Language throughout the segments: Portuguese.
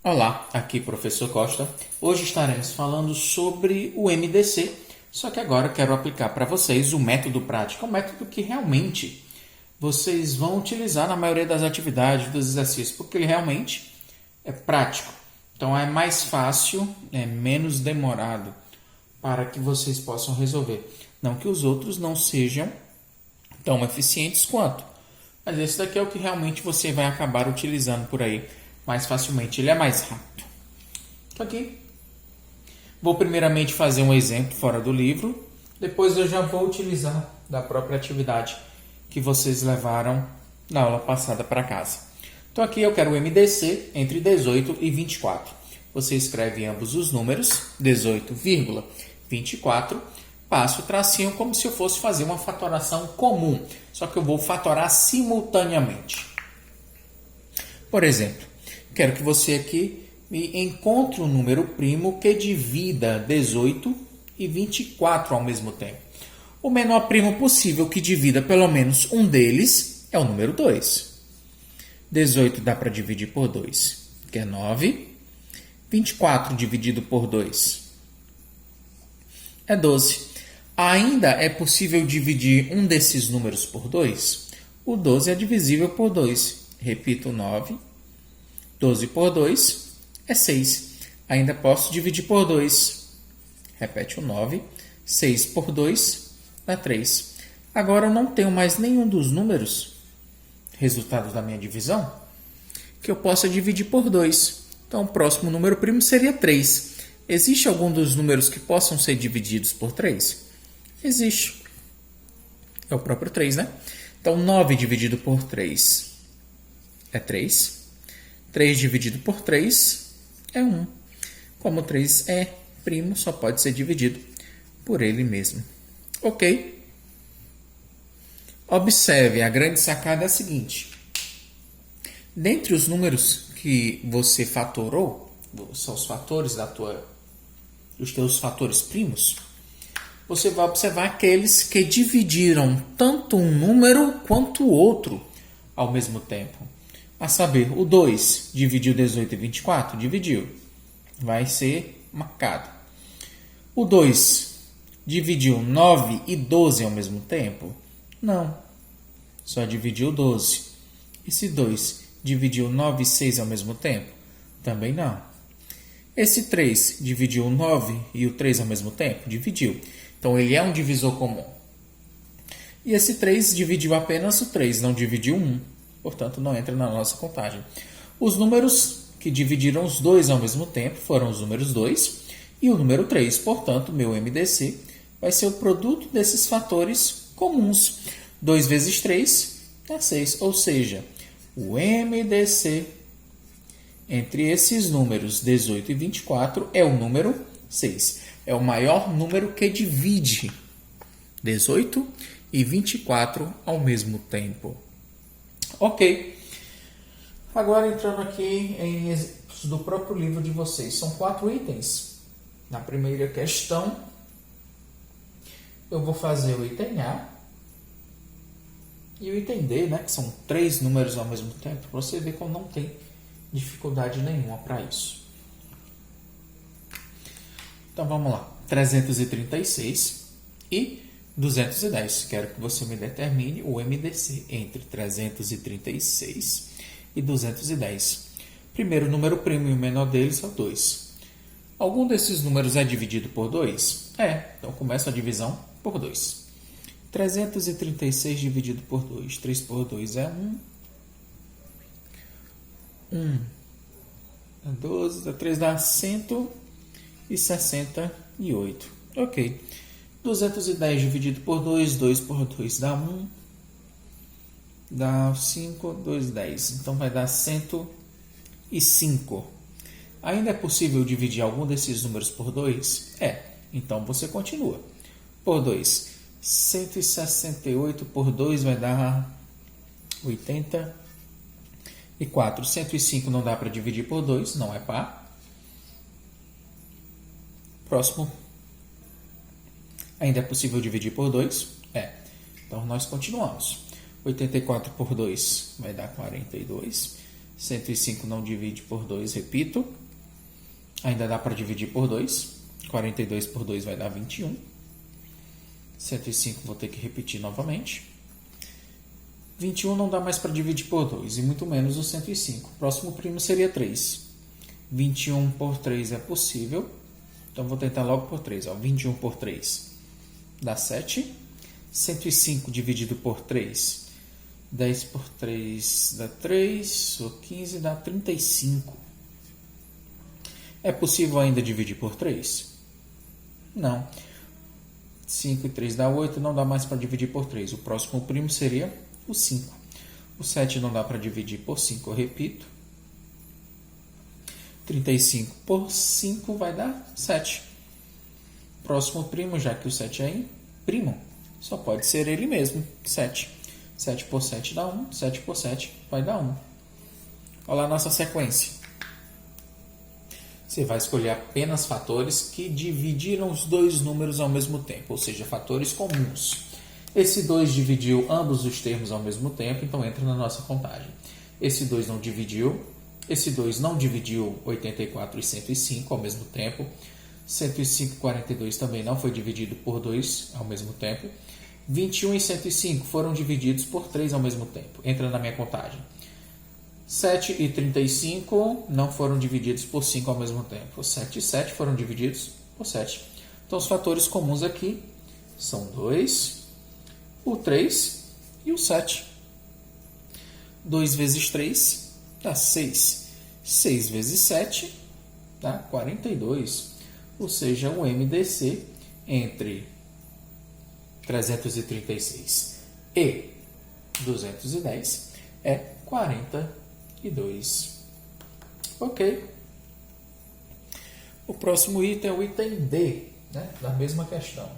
Olá, aqui professor Costa. Hoje estaremos falando sobre o MDC, só que agora quero aplicar para vocês o método prático, um método que realmente vocês vão utilizar na maioria das atividades, dos exercícios, porque ele realmente é prático. Então é mais fácil, é menos demorado para que vocês possam resolver. Não que os outros não sejam tão eficientes quanto, mas esse daqui é o que realmente você vai acabar utilizando por aí mais facilmente, ele é mais rápido. Então aqui, vou primeiramente fazer um exemplo fora do livro, depois eu já vou utilizar da própria atividade que vocês levaram na aula passada para casa. Então aqui eu quero o MDC entre 18 e 24. Você escreve ambos os números, 18,24, passo o tracinho como se eu fosse fazer uma fatoração comum, só que eu vou fatorar simultaneamente. Por exemplo, quero que você aqui me encontre um número primo que divida 18 e 24 ao mesmo tempo. O menor primo possível que divida pelo menos um deles é o número 2. 18 dá para dividir por 2, que é 9. 24 dividido por 2 é 12. Ainda é possível dividir um desses números por 2? O 12 é divisível por 2. Repito, 9. 12 por 2 é 6. Ainda posso dividir por 2. Repete o 9. 6 por 2 dá 3. Agora eu não tenho mais nenhum dos números, resultado da minha divisão, que eu possa dividir por 2. Então o próximo número primo seria 3. Existe algum dos números que possam ser divididos por 3? Existe. É o próprio 3, né? Então 9 dividido por 3 é 3. 3 dividido por 3 é 1. Como 3 é primo, só pode ser dividido por ele mesmo. Ok? Observe, a grande sacada é a seguinte. Dentre os números que você fatorou, são os fatores dos teus fatores primos, você vai observar aqueles que dividiram tanto um número quanto o outro ao mesmo tempo. A saber, o 2 dividiu 18 e 24? Dividiu. Vai ser marcado. O 2 dividiu 9 e 12 ao mesmo tempo? Não. Só dividiu 12. Esse 2 dividiu 9 e 6 ao mesmo tempo? Também não. Esse 3 dividiu o 9 e o 3 ao mesmo tempo? Dividiu. Então, ele é um divisor comum. E esse 3 dividiu apenas o 3, não dividiu 1. Portanto, não entra na nossa contagem. Os números que dividiram os dois ao mesmo tempo foram os números 2 e o número 3. Portanto, meu MDC vai ser o produto desses fatores comuns. 2 vezes 3 dá 6. Ou seja, o MDC entre esses números 18 e 24 é o número 6. É o maior número que divide 18 e 24 ao mesmo tempo. Ok. Agora entrando aqui em exemplos do próprio livro de vocês. São 4 itens. Na primeira questão, eu vou fazer o item A e o item D, né, que são 3 números ao mesmo tempo, para você ver como não tem dificuldade nenhuma para isso. Então vamos lá. 336 e 210. Quero que você me determine o MDC entre 336 e 210. Primeiro número primo e o menor deles é o 2. Algum desses números é dividido por 2? É. Então começa a divisão por 2. 336 dividido por 2. 3 por 2 é 1. 1 é 12. 3 dá 168. Ok. 210 dividido por 2. 2 por 2 dá 1. Dá 5. 2, 10. Então vai dar 105. Ainda é possível dividir algum desses números por 2? É. Então você continua. Por 2. 168 por 2 vai dar 84. 105 não dá para dividir por 2, não é par. Próximo. Ainda é possível dividir por 2? É. Então nós continuamos. 84 por 2 vai dar 42. 105 não divide por 2, repito. Ainda dá para dividir por 2. 42 por 2 vai dar 21. 105 vou ter que repetir novamente. 21 não dá mais para dividir por 2, e muito menos o 105. O próximo primo seria 3. 21 por 3 é possível. Então, vou tentar logo por 3. 21 por 3 dá 7. 105 dividido por 3. 10 por 3 dá 3. Ou 15 dá 35. É possível ainda dividir por 3? Não. 5 e 3 dá 8. Não dá mais para dividir por 3. O próximo primo seria o 5. O 7 não dá para dividir por 5, eu repito. 35 por 5 vai dar 7. Próximo primo, já que o 7 é primo, só pode ser ele mesmo, 7. 7 por 7 dá 1, 7 por 7 vai dar 1. Olha lá a nossa sequência. Você vai escolher apenas fatores que dividiram os dois números ao mesmo tempo, ou seja, fatores comuns. Esse 2 dividiu ambos os termos ao mesmo tempo, então entra na nossa contagem. Esse 2 não dividiu. Esse 2 não dividiu 84 e 105 ao mesmo tempo. 105 e 42 também não foi dividido por 2 ao mesmo tempo. 21 e 105 foram divididos por 3 ao mesmo tempo. Entra na minha contagem. 7 e 35 não foram divididos por 5 ao mesmo tempo. 7 e 7 foram divididos por 7. Então, os fatores comuns aqui são 2, o 3 e o 7. 2 vezes 3 dá 6. 6 vezes 7 dá 42. Ou seja, o MDC entre 336 e 210 é 42. Ok. O próximo item é o item D, né, da mesma questão.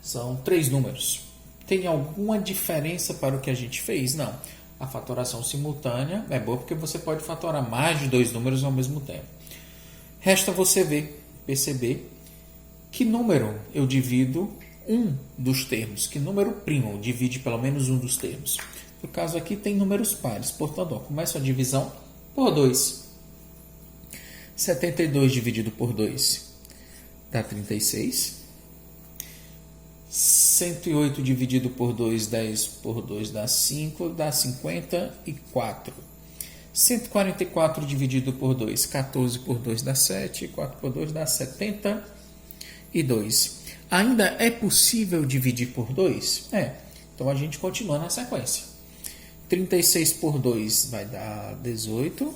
São 3 números. Tem alguma diferença para o que a gente fez? Não. A fatoração simultânea é boa porque você pode fatorar mais de 2 números ao mesmo tempo. Resta você perceber que número eu divido um dos termos, que número primo divide pelo menos um dos termos. No caso aqui tem números pares, portanto, começa a divisão por 2. 72 dividido por 2 dá 36. 108 dividido por 2, 10 por 2 dá 5, dá 54. 144 dividido por 2, 14 por 2 dá 7, 4 por 2 dá 72. Ainda é possível dividir por 2? É. Então a gente continua na sequência. 36 por 2 vai dar 18.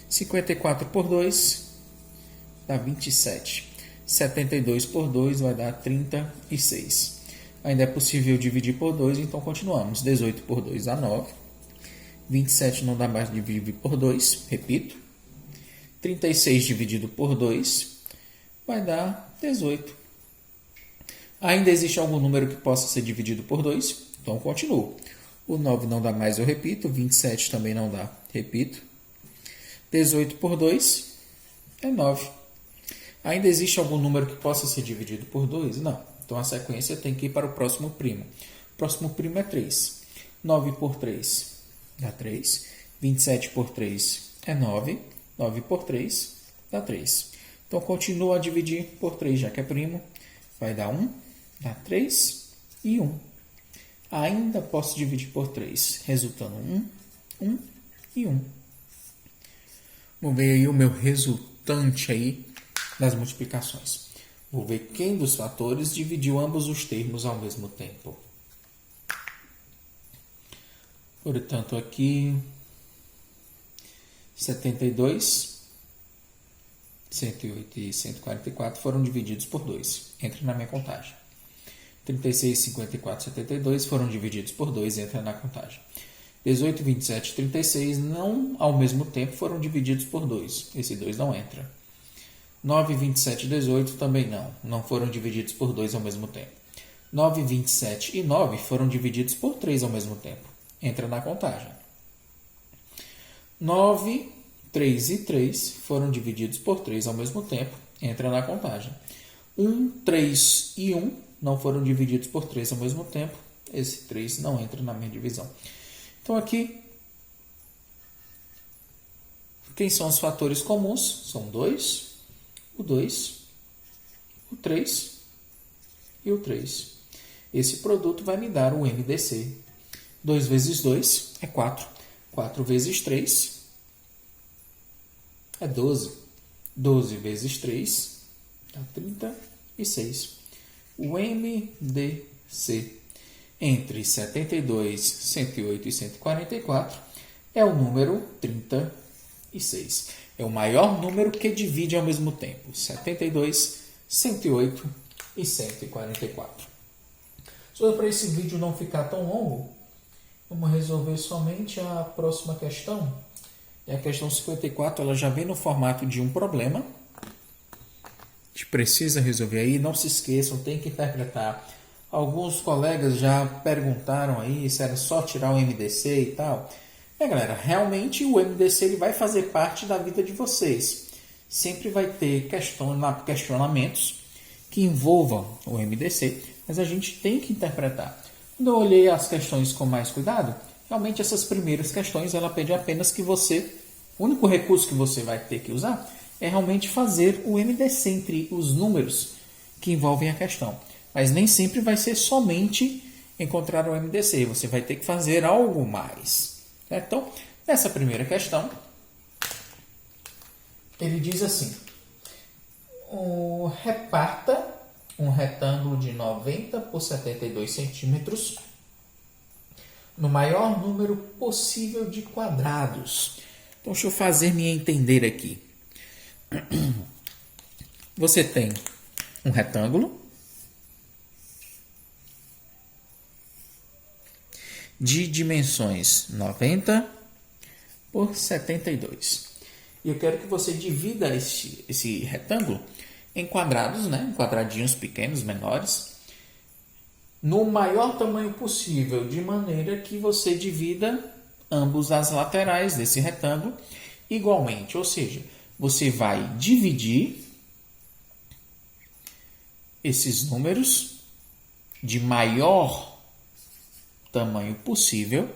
54 por 2 dá 27. 72 por 2 vai dar 36. Ainda é possível dividir por 2, então continuamos. 18 por 2 dá 9. 27 não dá mais de dividir por 2, repito. 36 dividido por 2 vai dar 18. Ainda existe algum número que possa ser dividido por 2, então continuo. O 9 não dá mais, eu repito. 27 também não dá, repito. 18 por 2 é 9. Ainda existe algum número que possa ser dividido por 2? Não. Então a sequência tem que ir para o próximo primo. O próximo primo é 3. 9 por 3 dá 3. 27 por 3 é 9. 9 por 3 dá 3. Então continua a dividir por 3, já que é primo. Vai dar 1, dá 3 e 1. Ainda posso dividir por 3, resultando 1 e 1. Vamos ver aí o meu resultante aí das multiplicações. Vou ver quem dos fatores dividiu ambos os termos ao mesmo tempo. Portanto, aqui 72, 108 e 144 foram divididos por 2. Entra na minha contagem. 36, 54 e 72 foram divididos por 2. Entra na contagem. 18, 27 e 36 não ao mesmo tempo foram divididos por 2. Esse 2 não entra. 9, 27 e 18 também não foram divididos por 2 ao mesmo tempo. 9, 27 e 9 foram divididos por 3 ao mesmo tempo. Entra na contagem. 9, 3 e 3 foram divididos por 3 ao mesmo tempo. Entra na contagem. 1, 3 e 1 não foram divididos por 3 ao mesmo tempo. Esse 3 não entra na minha divisão. Então aqui Quem são os fatores comuns? São 2, o 2, o 3 e o 3. Esse produto vai me dar o MDC. 2 vezes 2 é 4. 4 vezes 3 é 12. 12 vezes 3 dá 36. O MDC entre 72, 108 e 144 é o número 36. É o maior número que divide ao mesmo tempo. 72, 108 e 144. Só para esse vídeo não ficar tão longo, vamos resolver somente a próxima questão. E a questão 54, ela já vem no formato de um problema. A gente precisa resolver aí. Não se esqueçam, tem que interpretar. Alguns colegas já perguntaram aí se era só tirar o MDC e tal. Galera, realmente o MDC ele vai fazer parte da vida de vocês. Sempre vai ter questionamentos que envolvam o MDC, mas a gente tem que interpretar. Quando eu olhei as questões com mais cuidado, realmente essas primeiras questões ela pede apenas que você, o único recurso que você vai ter que usar é realmente fazer o MDC entre os números que envolvem a questão. Mas nem sempre vai ser somente encontrar o MDC, você vai ter que fazer algo mais. Então, nessa primeira questão, ele diz assim: reparta um retângulo de 90 por 72 centímetros no maior número possível de quadrados. Então, deixa eu fazer me entender aqui. Você tem um retângulo de dimensões 90 por 72. E eu quero que você divida esse retângulo em quadrados, né? Em quadradinhos pequenos, menores, no maior tamanho possível, de maneira que você divida ambos as laterais desse retângulo igualmente. Ou seja, você vai dividir esses números de maior tamanho possível,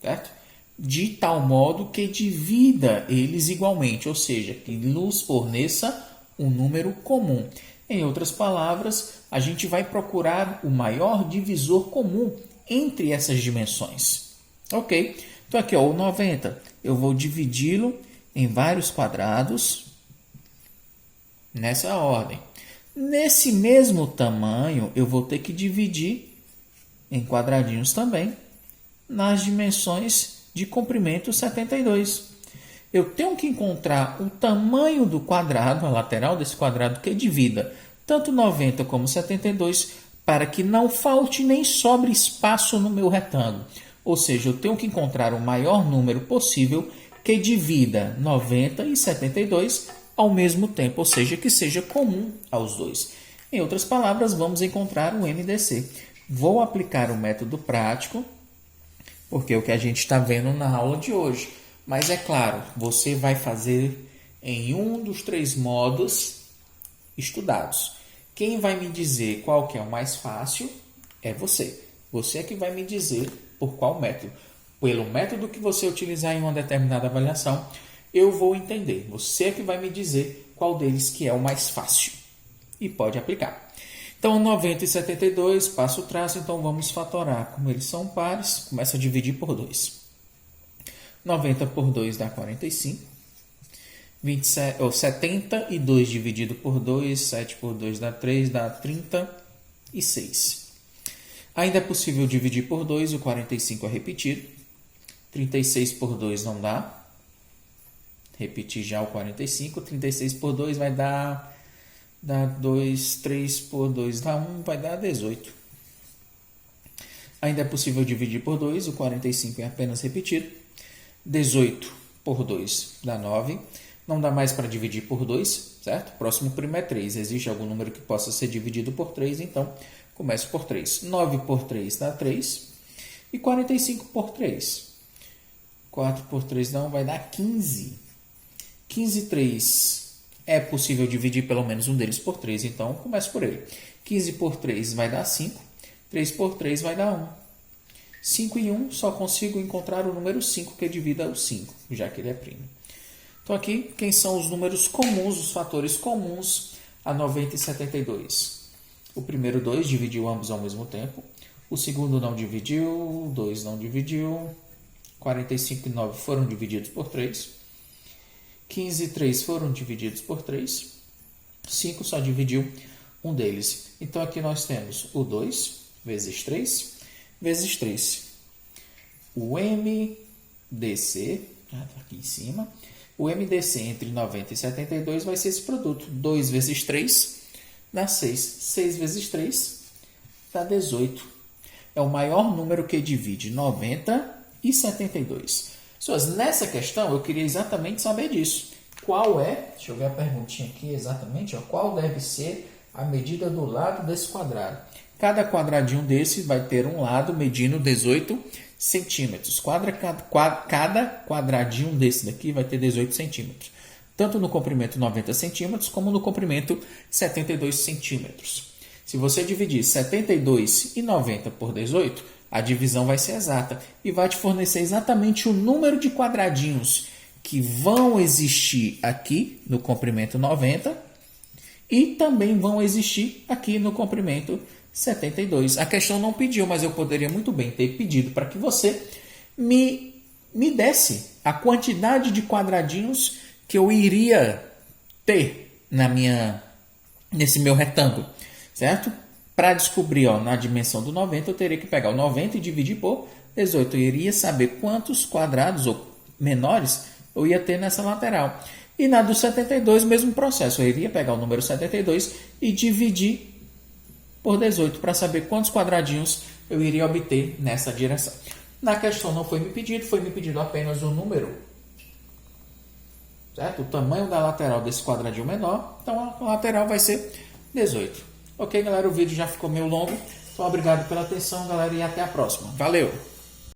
certo? De tal modo que divida eles igualmente, ou seja, que nos forneça um número comum. Em outras palavras, a gente vai procurar o maior divisor comum entre essas dimensões. Ok? Então aqui, ó, o 90, eu vou dividi-lo em vários quadrados, nessa ordem. Nesse mesmo tamanho, eu vou ter que dividir em quadradinhos também, nas dimensões de comprimento 72. Eu tenho que encontrar o tamanho do quadrado, a lateral desse quadrado, que divida tanto 90 como 72, para que não falte nem sobre espaço no meu retângulo. Ou seja, eu tenho que encontrar o maior número possível que divida 90 e 72 ao mesmo tempo, ou seja, que seja comum aos dois. Em outras palavras, vamos encontrar o MDC. Vou aplicar o método prático, porque é o que a gente está vendo na aula de hoje. Mas é claro, você vai fazer em um dos 3 modos estudados. Quem vai me dizer qual que é o mais fácil é você. Você é que vai me dizer por qual método. Pelo método que você utilizar em uma determinada avaliação, eu vou entender. Você é que vai me dizer qual deles que é o mais fácil. E pode aplicar. Então, 90 e 72, passo o traço, então vamos fatorar. Como eles são pares, começa a dividir por 2. 90 por 2 dá 45. 72 dividido por 2, 7 por 2 dá 3, dá 36. Ainda é possível dividir por 2, o 45 é repetido. 36 por 2 não dá. Repetir já o 45. 36 por 2 vai dar 2, 3 por 2 dá 1, vai dar 18. Ainda é possível dividir por 2, o 45 é apenas repetido. 18 por 2 dá 9. Não dá mais para dividir por 2, certo? Próximo primo é 3. Existe algum número que possa ser dividido por 3, então começo por 3. 9 por 3 dá 3. E 45 por 3. 4 por 3 não, vai dar 15. 15 3 é possível dividir pelo menos um deles por 3, então começo por ele. 15 por 3 vai dar 5. 3 por 3 vai dar 1. 5 e 1 só consigo encontrar o número 5 que divida o 5, já que ele é primo. Então aqui, quem são os números comuns, os fatores comuns a 90 e 72? O primeiro 2 dividiu ambos ao mesmo tempo. O segundo não dividiu, 2 não dividiu. 45 e 9 foram divididos por 3. 15 e 3 foram divididos por 3. 5 só dividiu um deles. Então aqui nós temos o 2 vezes 3 vezes 3. O MDC, aqui em cima, o MDC entre 90 e 72 vai ser esse produto. 2 vezes 3 dá 6. 6 vezes 3 dá 18. É o maior número que divide 90 e 72. Pessoas, nessa questão eu queria exatamente saber disso. Qual é, deixa eu ver a perguntinha aqui exatamente, ó, qual deve ser a medida do lado desse quadrado? Cada quadradinho desse vai ter um lado medindo 18 centímetros. Cada quadradinho desse daqui vai ter 18 centímetros. Tanto no comprimento 90 centímetros, como no comprimento 72 centímetros. Se você dividir 72 e 90 por 18, a divisão vai ser exata e vai te fornecer exatamente o número de quadradinhos que vão existir aqui no comprimento 90 e também vão existir aqui no comprimento 72. A questão não pediu, mas eu poderia muito bem ter pedido para que você me desse a quantidade de quadradinhos que eu iria ter nesse meu retângulo, certo? Para descobrir na dimensão do 90, eu teria que pegar o 90 e dividir por 18. Eu iria saber quantos quadrados ou menores eu ia ter nessa lateral. E na do 72, mesmo processo. Eu iria pegar o número 72 e dividir por 18 para saber quantos quadradinhos eu iria obter nessa direção. Na questão não foi me pedido apenas o número, certo? O tamanho da lateral desse quadradinho menor, então a lateral vai ser 18. Ok, galera, o vídeo já ficou meio longo, então obrigado pela atenção, galera, e até a próxima. Valeu!